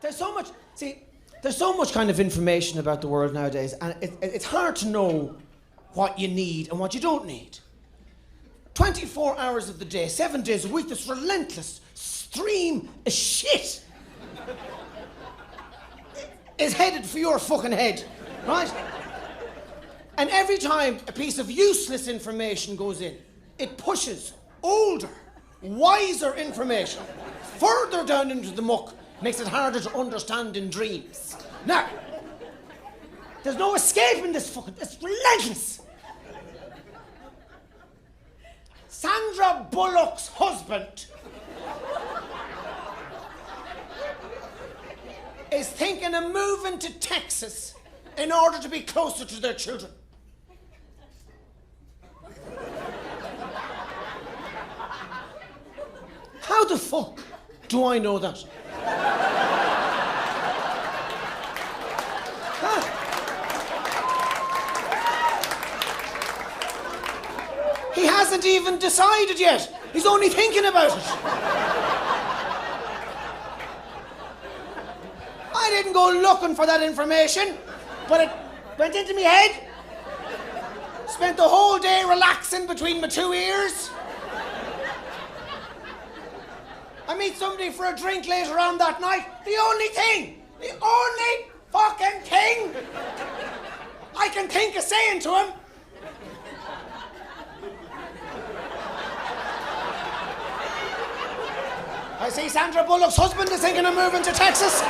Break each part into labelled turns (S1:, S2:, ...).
S1: There's so much kind of information about the world nowadays, and it's hard to know what you need and what you don't need. 24 hours of the day, 7 days a week, this relentless stream of shit is headed for your fucking head, right? And every time a piece of useless information goes in, it pushes older, wiser information further down into the muck, makes it harder to understand in dreams. Now, there's no escaping this fucking, it's relentless. Sandra Bullock's husband is thinking of moving to Texas in order to be closer to their children. How the fuck do I know that? Huh? He hasn't even decided yet. He's only thinking about it. I didn't go looking for that information, but it went into my head. Spent the whole day relaxing between my two ears. I meet somebody for a drink later on that night. The only fucking thing I can think of saying to him, I see Sandra Bullock's husband is thinking of moving to Texas.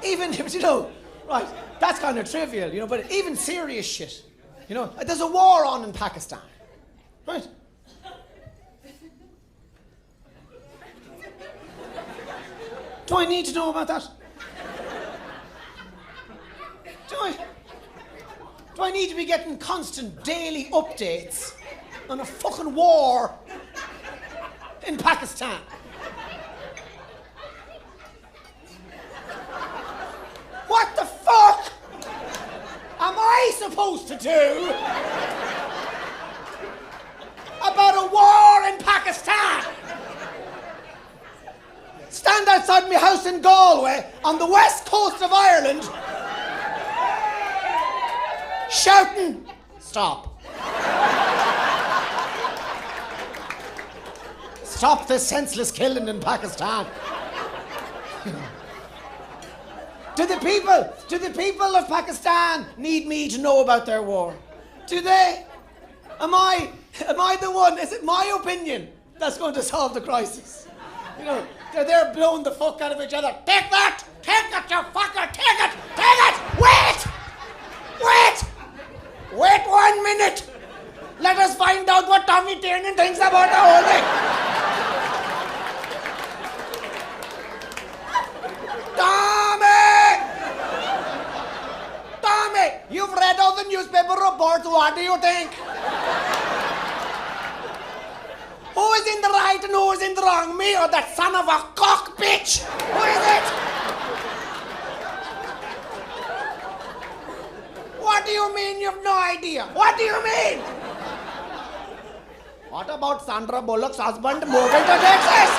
S1: Even, you know, right, that's kind of trivial, you know, but even serious shit, you know, there's a war on in Pakistan, right? Do I need to know about that? Do I need to be getting constant daily updates on a fucking war in Pakistan? What the fuck am I supposed to do about a war in Pakistan? Stand outside my house in Galway on the west coast of Ireland shouting, stop. Stop this senseless killing in Pakistan. Do the people of Pakistan need me to know about their war? Do they? Am I the one? Is it my opinion that's going to solve the crisis? You know, they're there blowing the fuck out of each other. Take that! Take it, you fucker! Take it! Take it! Wait! Wait! Wait 1 minute! Let us find out what Tommy Tiernan thinks about the whole thing. Tommy, you've read all the newspaper reports. What do you think? Who is in the right and who is in the wrong? Me or that son of a cock bitch? Who is it? What do you mean you've no idea? What do you mean? What about Sandra Bullock's husband moving to Texas?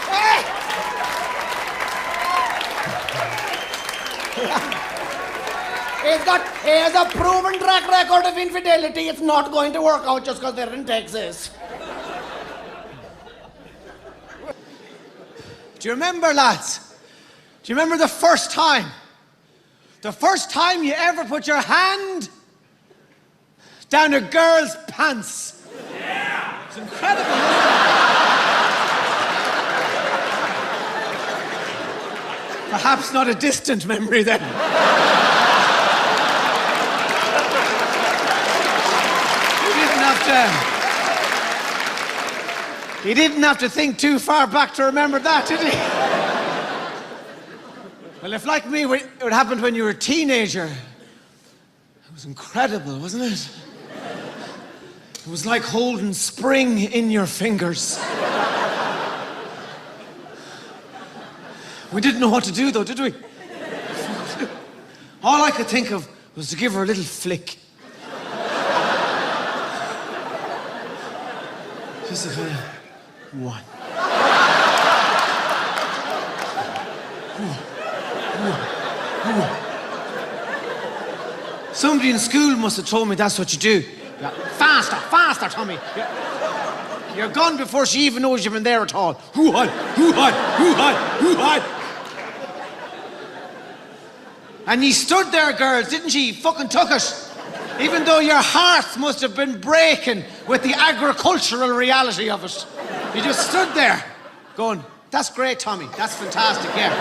S1: Hey! He has a proven track record of infidelity. It's not going to work out just because they're in Texas.
S2: Do you remember, lads? Do you remember the first time? The first time you ever put your hand down a girl's pants? Yeah! It's incredible, isn't it? Perhaps not a distant memory then. He didn't have to think too far back to remember that, did he? Well, if like me, it happened when you were a teenager, it was incredible, wasn't it? It was like holding spring in your fingers. We didn't know what to do, though, did we? All I could think of was to give her a little flick. Just a kind of one. Somebody in school must have told me that's what you do. Yeah. Faster, faster, Tommy. Yeah. You're gone before she even knows you've been there at all. Hoo-hi, hoo-hi, hoo-hi, hoo-hi. And you stood there, girls, didn't you? You fucking took it. Even though your hearts must have been breaking with the agricultural reality of it. You just stood there going, that's great, Tommy. That's fantastic, yeah.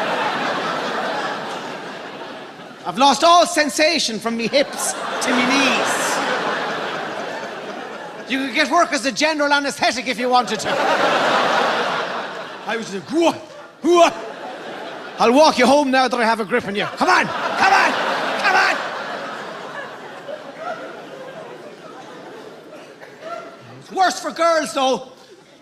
S2: I've lost all sensation from me hips to me knees. You could get work as a general anaesthetic if you wanted to. I was like, go on, go on. I'll walk you home now that I have a grip on you. Come on, come on, come on. It's worse for girls, though.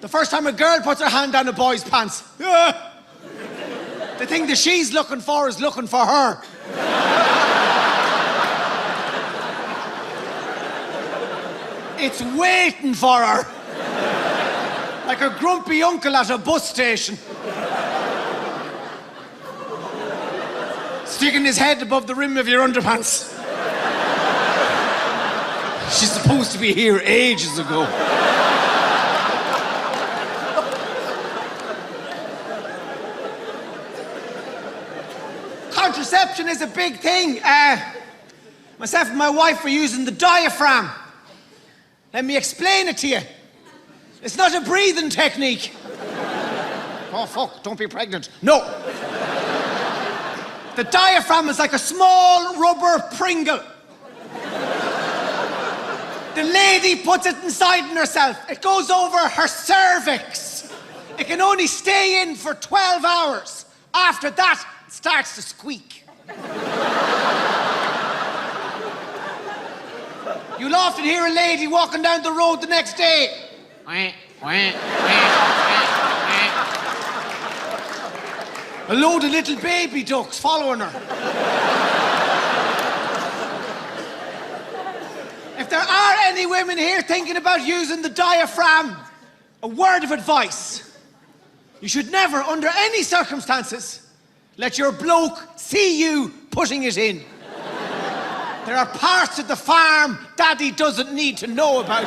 S2: The first time a girl puts her hand down a boy's pants. The thing that she's looking for is looking for her. It's waiting for her. Like a grumpy uncle at a bus station. Sticking his head above the rim of your underpants. She's supposed to be here ages ago. Contraception is a big thing. Myself and my wife were using the diaphragm. Let me explain it to you. It's not a breathing technique. Oh, fuck, don't be pregnant. No. The diaphragm is like a small rubber Pringle. The lady puts it inside herself. It goes over her cervix. It can only stay in for 12 hours. After that, it starts to squeak. You'll often hear a lady walking down the road the next day. A load of little baby ducks following her. If there are any women here thinking about using the diaphragm, a word of advice. You should never, under any circumstances, let your bloke see you putting it in. There are parts of the farm Daddy doesn't need to know about.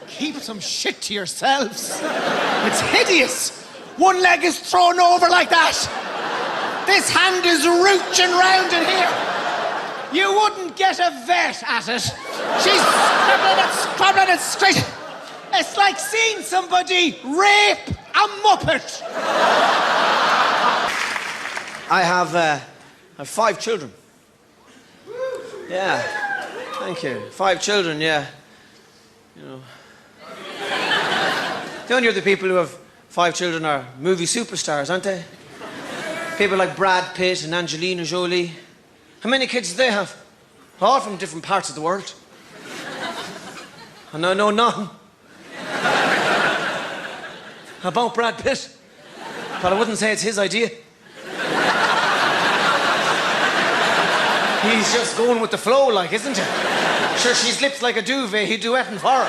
S2: Keep some shit to yourselves. It's hideous. One leg is thrown over like that. This hand is rooching round in here. You wouldn't get a vet at it. She's scrabbling it straight. It's like seeing somebody rape a Muppet. I have 5 children. Yeah, thank you. 5 children, yeah. You know. The only other people who have 5 children are movie superstars, aren't they? People like Brad Pitt and Angelina Jolie. How many kids do they have? All from different parts of the world. And I know none about Brad Pitt. But I wouldn't say it's his idea. He's just going with the flow, like, isn't he? Sure, she slips like a duvet, he's duetting for her.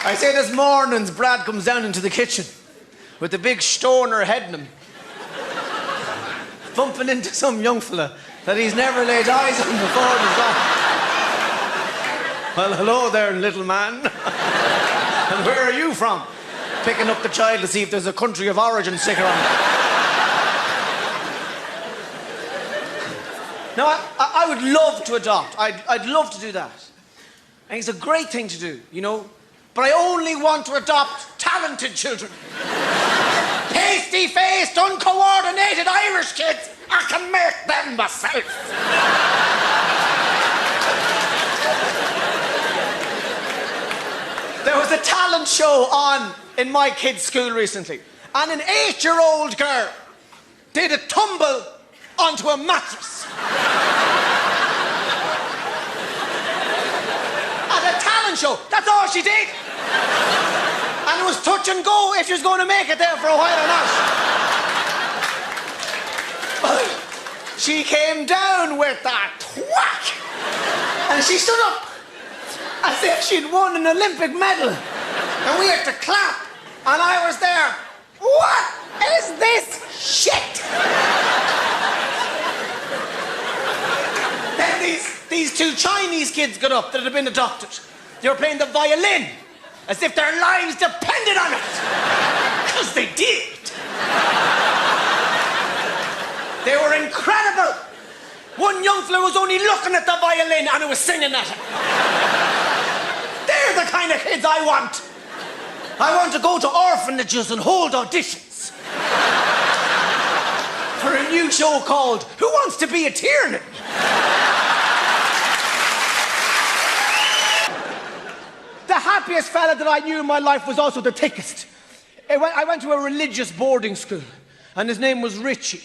S2: I'd say this morning's Brad comes down into the kitchen with a big stoner heading him, bumping into some young fella that he's never laid eyes on before in his life. Well, hello there, little man. And where are you from? Picking up the child to see if there's a country of origin sticker on it. Now, I would love to adopt. I'd love to do that. I think it's a great thing to do, you know? But I only want to adopt talented children. Pasty-faced, uncoordinated Irish kids. I can make them myself. There was a talent show on in my kid's school recently, and an 8-year-old girl did a tumble onto a mattress. At a talent show, that's all she did. And it was touch and go if she was going to make it there for a while or not.
S1: She came down with that whack, and she stood up as if she'd won an Olympic medal, and we had to clap, and I was there. What is this shit? Then these two Chinese kids got up that had been adopted. They were playing the violin as if their lives depended on it. Because they did. They were incredible. One young fella was only looking at the violin and it was singing at him. They're the kind of kids I want. I want to go to orphanages and hold auditions for a new show called Who Wants to Be a Tiernan? The happiest fella that I knew in my life was also the thickest. I went to a religious boarding school, and his name was Richie.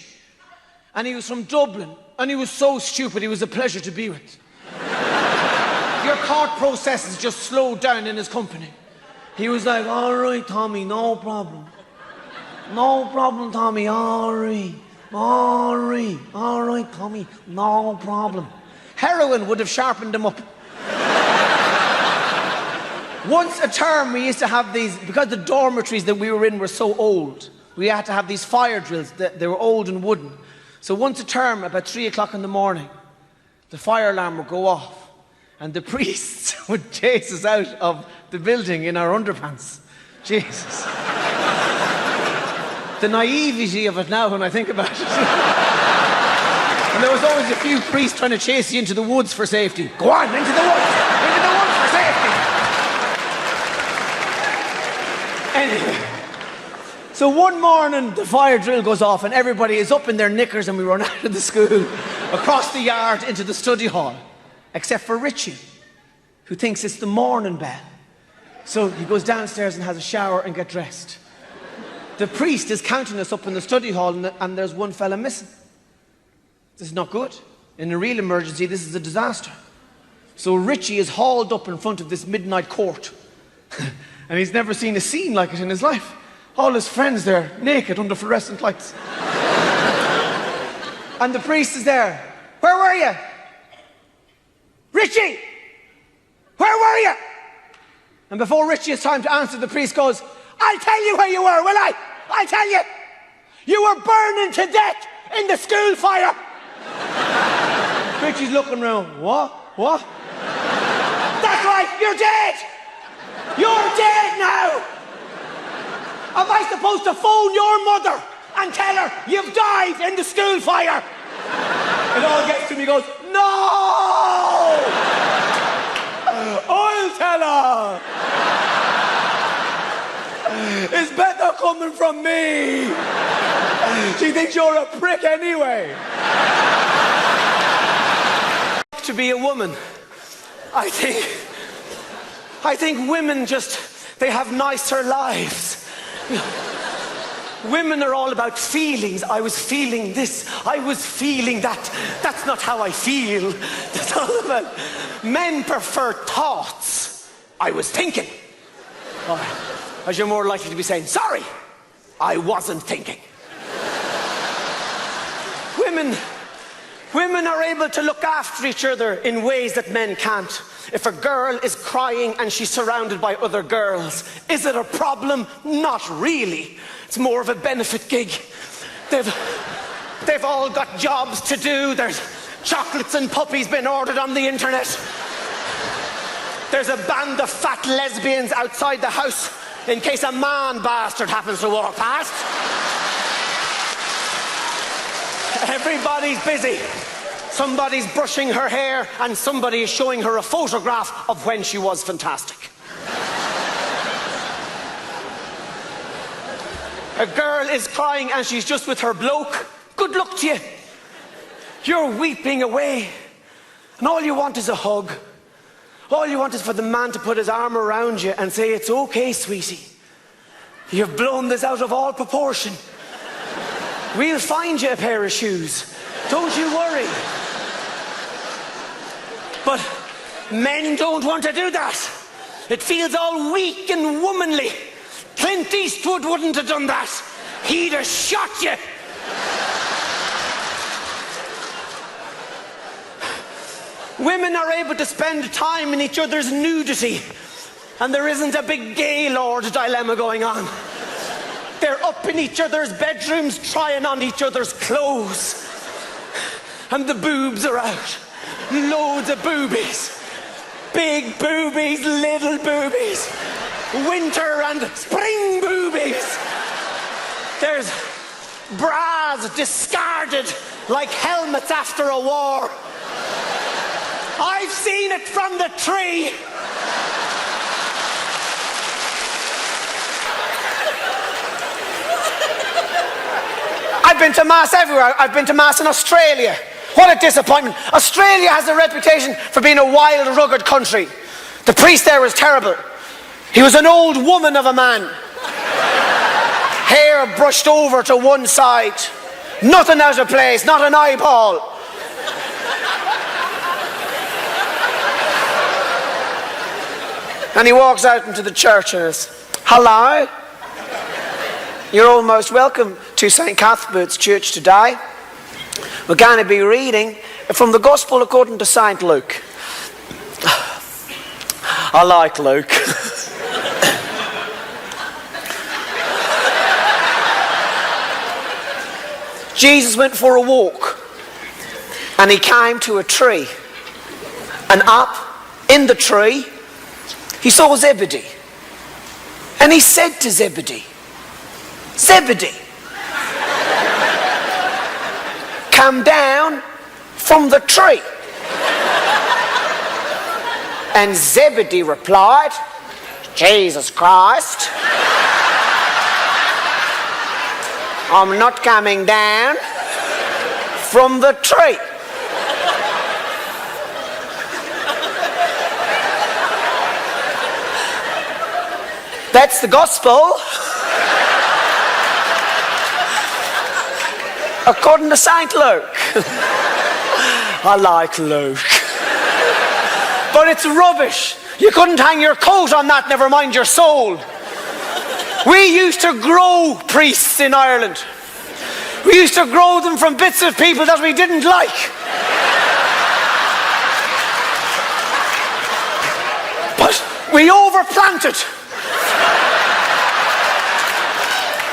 S1: And he was from Dublin, and he was so stupid, he was a pleasure to be with. Your thought processes just slowed down in his company. He was like, all right, Tommy, no problem. No problem, Tommy, all right. All right, Tommy, no problem. Heroin would have sharpened him up. Once a term, we used to have these, because the dormitories that we were in were so old, we had to have these fire drills. They were old and wooden. So once a term, about 3 o'clock in the morning, the fire alarm would go off, and the priests would chase us out of the building in our underpants. Jesus. The naivety of it now when I think about it. And there was always a few priests trying to chase you into the woods for safety. Go on, into the woods! Into the woods for safety! Anyway, so one morning the fire drill goes off and everybody is up in their knickers and we run out of the school, across the yard into the study hall, except for Richie, who thinks it's the morning bell. So he goes downstairs and has a shower and gets dressed. The priest is counting us up in the study hall and there's one fella missing. This is not good. In a real emergency, this is a disaster. So Richie is hauled up in front of this midnight court. And he's never seen a scene like it in his life. All his friends there, naked under fluorescent lights. And the priest is there. Where were you? Richie! Where were you? And before Richie has time to answer, the priest goes, I'll tell you where you were, will I? I'll tell you. You were burning to death in the school fire. Richie's looking around. What? That's right, you're dead. You're dead now! Am I supposed to phone your mother and tell her you've died in the school fire? It all gets to me, goes, no! I'll tell her! It's better coming from me! She thinks you're a prick anyway. To be a woman, I think women they have nicer lives. Women are all about feelings. I was feeling this. I was feeling that. That's not how I feel. That's all about. Men prefer thoughts. I was thinking. As you're more likely to be saying, sorry, I wasn't thinking. Women are able to look after each other in ways that men can't. If a girl is crying and she's surrounded by other girls, is it a problem? Not really. It's more of a benefit gig. They've all got jobs to do. There's chocolates and puppies being ordered on the internet. There's a band of fat lesbians outside the house in case a man bastard happens to walk past. Everybody's busy. Somebody's brushing her hair and somebody is showing her a photograph of when she was fantastic. A girl is crying and she's just with her bloke. Good luck to you. You're weeping away. And all you want is a hug. All you want is for the man to put his arm around you and say, it's okay, sweetie. You've blown this out of all proportion. We'll find you a pair of shoes. Don't you worry. But men don't want to do that. It feels all weak and womanly. Clint Eastwood wouldn't have done that. He'd have shot you. Women are able to spend time in each other's nudity, and there isn't a big Gaylord dilemma going on. They're up in each other's bedrooms trying on each other's clothes. And the boobs are out. Loads of boobies. Big boobies, little boobies. Winter and spring boobies. There's bras discarded like helmets after a war. I've seen it from the tree. I've been to Mass everywhere. I've been to Mass in Australia. What a disappointment. Australia has a reputation for being a wild, rugged country. The priest there was terrible. He was an old woman of a man. Hair brushed over to one side. Nothing out of place, not an eyeball. And he walks out into the church and says, "Hello. You're all most welcome to St. Cuthbert's Church today. We're going to be reading from the Gospel according to St. Luke." I like Luke. Jesus went for a walk and he came to a tree, and up in the tree he saw Zebedee, and he said to Zebedee, "Zebedee, come down from the tree." And Zebedee replied, "Jesus Christ, I'm not coming down from the tree." That's the gospel according to St. Luke. I like Luke. But it's rubbish. You couldn't hang your coat on that, never mind your soul. We used to grow priests in Ireland. We used to grow them from bits of people that we didn't like. But we overplanted.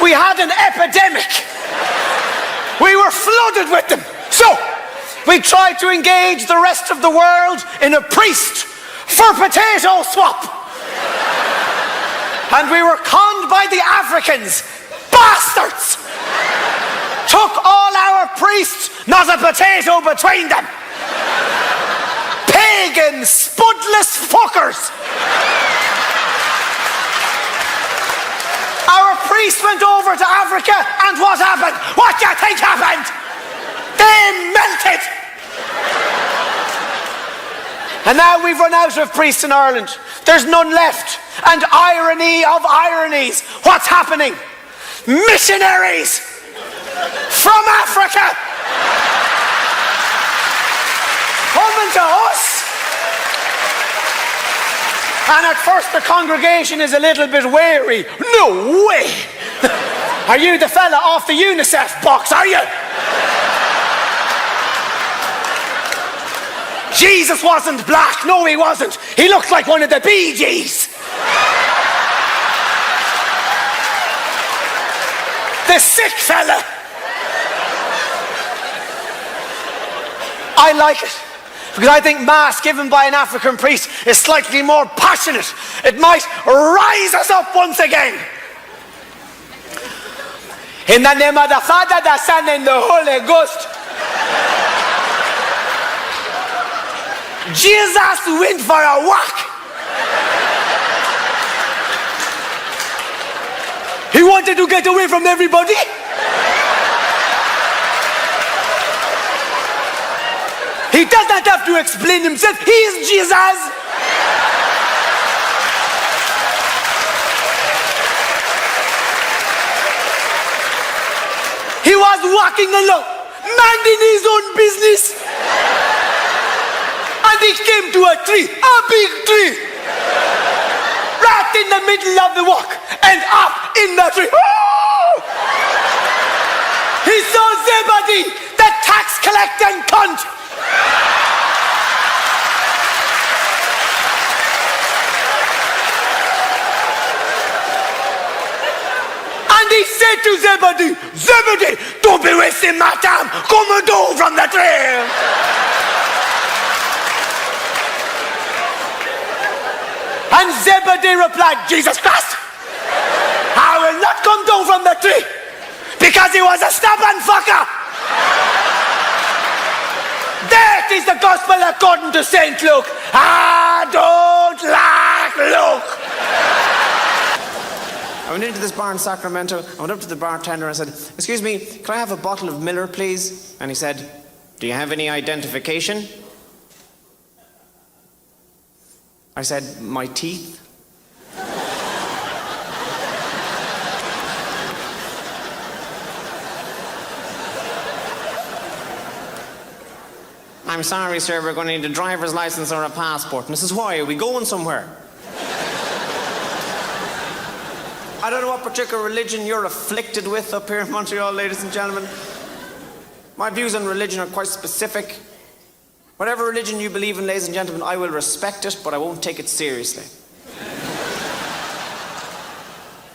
S1: We had an epidemic. We were flooded with them. So, we tried to engage the rest of the world in a priest for potato swap. And we were conned by the Africans. Bastards! Took all our priests, not a potato between them. Pagan, spudless fuckers. Our priest went over to Africa, and what happened? What do you think happened? They melted! And now we've run out of priests in Ireland. There's none left. And irony of ironies, what's happening? Missionaries from Africa coming to us. And at first the congregation is a little bit wary. No way! Are you the fella off the UNICEF box, are you? Jesus wasn't black. No, he wasn't. He looked like one of the Bee Gees. The sick fella. I like it, because I think Mass given by an African priest is slightly more passionate. It might rise us up once again. In the name of the Father, the Son, and the Holy Ghost. Jesus went for a walk. He wanted to get away from everybody. He does not have to explain himself. He is Jesus. He was walking along, minding his own business. And he came to a tree, a big tree. Right in the middle of the walk. And up in the tree. Oh! He saw Zebedee, the tax collecting cunt.
S3: he said to Zebedee, Zebedee, don't be wasting my time. Come down from the tree. And Zebedee replied, Jesus Christ, I will not come down from the tree because he was a stubborn fucker. That is the gospel according to St. Luke. I don't like Luke. I went into this bar in Sacramento. I went up to the bartender and I said, excuse me, can I have a bottle of Miller, please? And he said, do you have any identification? I said, my teeth. I'm sorry, sir, we're going to need a driver's license or a passport. And I says, why? Are we going somewhere? I don't know what particular religion you're afflicted with up here in Montreal, ladies and gentlemen. My views on religion are quite specific. Whatever religion you believe in, ladies and gentlemen, I will respect it, but I won't take it seriously.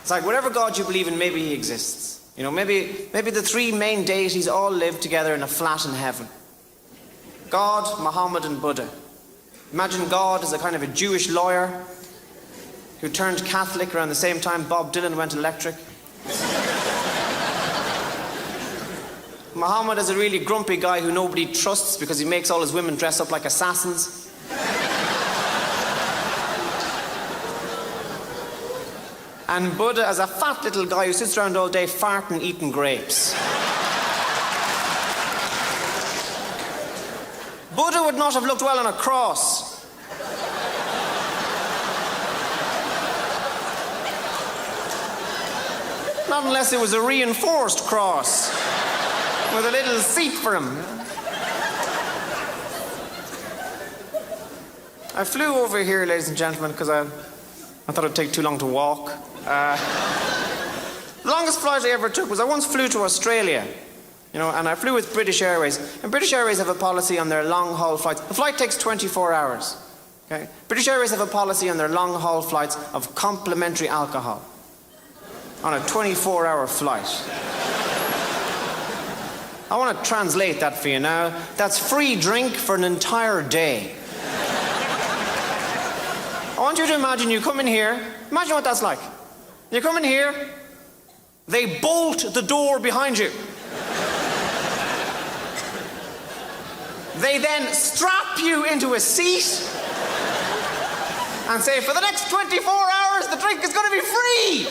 S3: It's like whatever God you believe in, maybe he exists. You know, maybe the three main deities all live together in a flat in heaven. God, Muhammad, and Buddha. Imagine God as a kind of a Jewish lawyer who turned Catholic around the same time Bob Dylan went electric. Muhammad is a really grumpy guy who nobody trusts because he makes all his women dress up like assassins. And Buddha as a fat little guy who sits around all day farting, eating grapes. Buddha would not have looked well on a cross. Not unless it was a reinforced cross with a little seat for him. I flew over here, ladies and gentlemen, because I thought it'd take too long to walk. The longest flight I ever took was I once flew to Australia. You know, and I flew with British Airways. And British Airways have a policy on their long-haul flights. The flight takes 24 hours. Okay? British Airways have a policy on their long-haul flights of complimentary alcohol on a 24-hour flight. I want to translate that for you now. That's free drink for an entire day. I want you to imagine you come in here. Imagine what that's like. You come in here, they bolt the door behind you. They then strap you into a seat and say, for the next 24 hours, the drink is going to be free.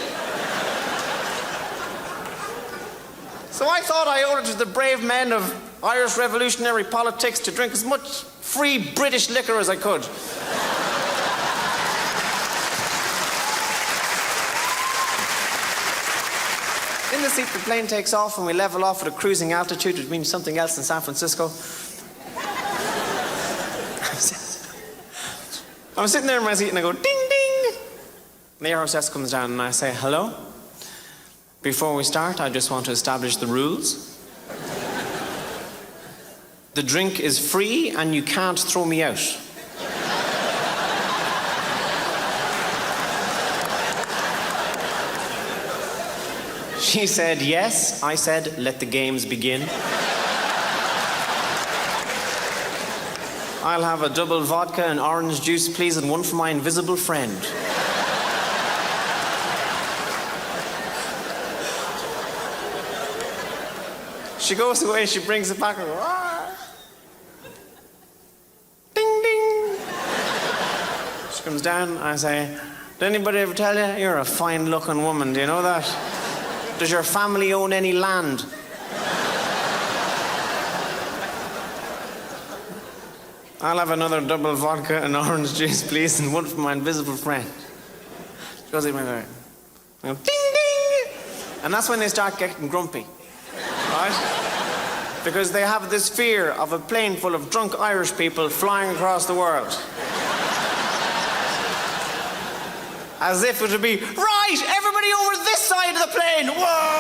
S3: So I thought I owed it to the brave men of Irish revolutionary politics to drink as much free British liquor as I could. In the seat, the plane takes off and we level off at a cruising altitude, which means something else in San Francisco. I'm sitting there in my seat and I go, ding, ding. And the air hostess comes down and I say, hello. Before we start, I just want to establish the rules. The drink is free and you can't throw me out. She said, yes. I said, let the games begin. I'll have a double vodka and orange juice, please, and one for my invisible friend. She goes away, she brings it back and goes, ah. Ding, ding. She comes down, I say, did anybody ever tell you? You're a fine-looking woman, do you know that? Does your family own any land? I'll have another double vodka and orange juice, please, and one for my invisible friend. She goes in my way. I go, ding, ding! And that's when they start getting grumpy, right? Because they have this fear of a plane full of drunk Irish people flying across the world. As if it would be, right, everybody over this side of the plane, whoa!